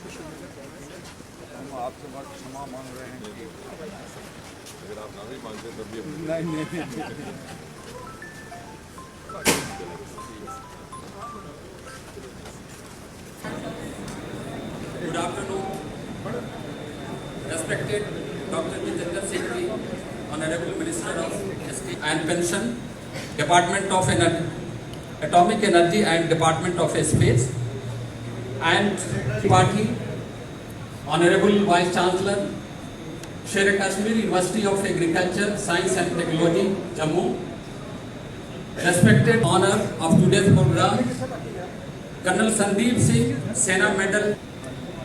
हम आपसे बहुत क्षमा मांग रहे हैं कि अगर आप ना भी मांगते तब भी नहीं Good afternoon, respected Dr. Jitendra Singh, Honorable Minister of State and Pension, Department of Atomic Energy and Department of Space, and Party, Honorable Vice Chancellor, Sher Kashmir University of Agriculture, Science and Technology, Jammu, respected honor of today's program, Colonel Sandeep Singh, Sena Medal,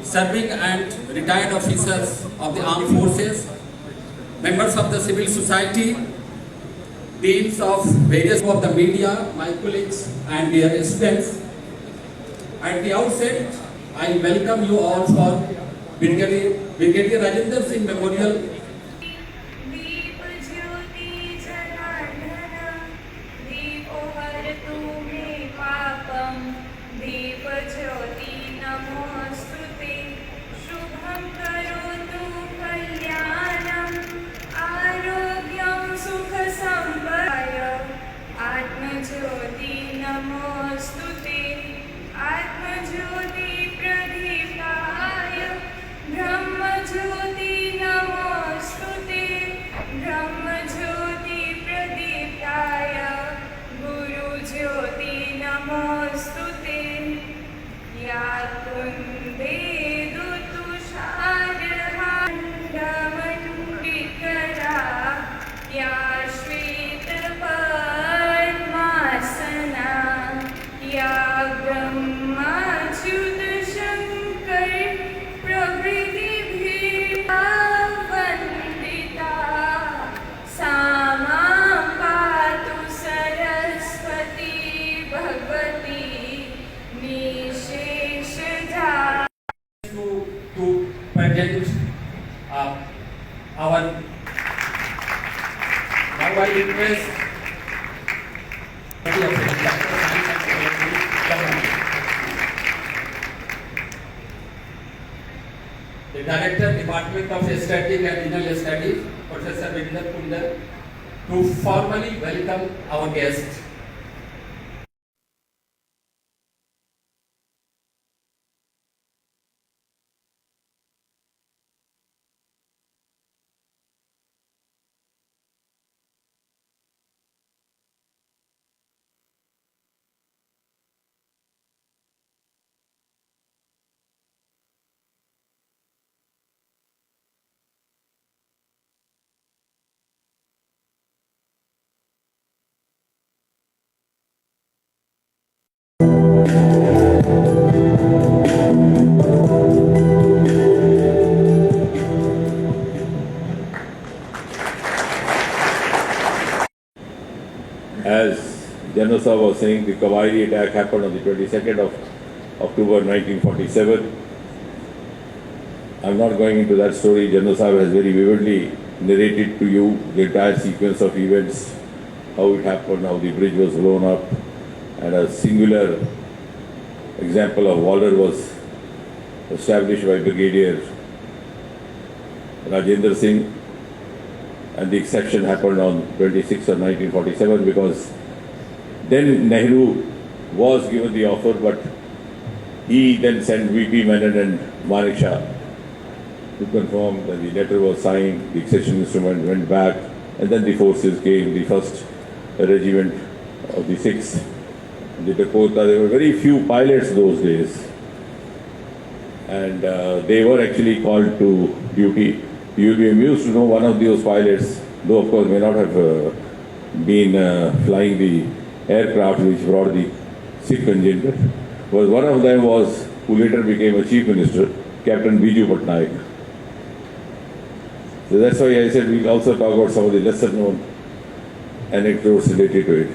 serving and retired officers of the armed forces, members of the civil society, deans of various of the media, my colleagues and dear students. At the outset, I welcome you all for Brigadier Rajinder Singh Memorial. To present our now I request the Director, Department of Static and Regional Studies, Professor Rajinder, to formally welcome our guest. As General Sahib was saying, the Kawai attack happened on the 22nd of October 1947. I'm not going into that story. General Sahib has very vividly narrated to you the entire sequence of events, how it happened, how the bridge was blown up, and a singular example of valor was established by Brigadier Rajendra Singh. And the exception happened on 26th of 1947 because then Nehru was given the offer, but he then sent V.P. Menon and Manik Shah to confirm that the letter was signed, the accession instrument went back, and then the forces came, the 1st Regiment of the 6th, the Dakota. There were very few pilots those days, and they were actually called to duty. You will be amused to know one of those pilots, though of course may not have been flying the aircraft which brought the Sikh contingent, was one of them was, who later became a Chief Minister, Captain Biju Patnaik. So that's why I said we'll also talk about some of the lesser known anecdotes related to it.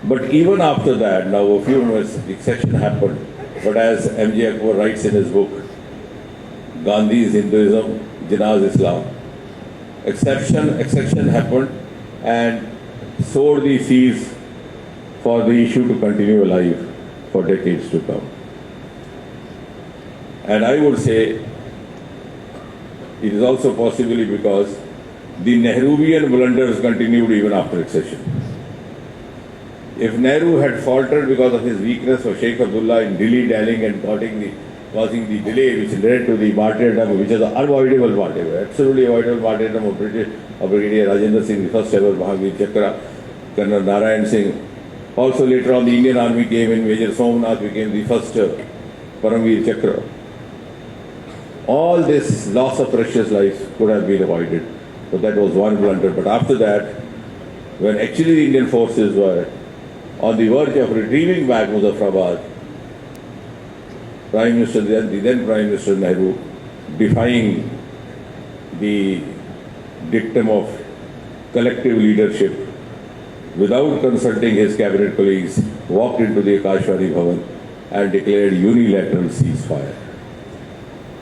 But even after that, now a few months, the accession happened, but as M.J. Akbar writes in his book, Gandhi's Hinduism, Jinnah's Islam. Exception happened and sowed the seeds for the issue to continue alive for decades to come. And I would say it is also possibly because the Nehruvian blunders continued even after accession. If Nehru had faltered because of his weakness for Sheikh Abdullah in dilly-dallying and causing the delay which led to the martyrdom, which is an unavoidable martyrdom, absolutely avoidable martyrdom of Brigadier Rajinder Singh, the first ever Mahavir Chakra, Colonel Narayan Singh. Also later on the Indian Army came in, Major Somnath became the first Paramveer Chakra. All this loss of precious lives could have been avoided. So that was one blunder. But after that, when actually the Indian forces were on the verge of retrieving back Muzaffarabad, the then Prime Minister Nehru, defying the dictum of collective leadership, without consulting his cabinet colleagues, walked into the Akashvani Bhavan and declared unilateral ceasefire.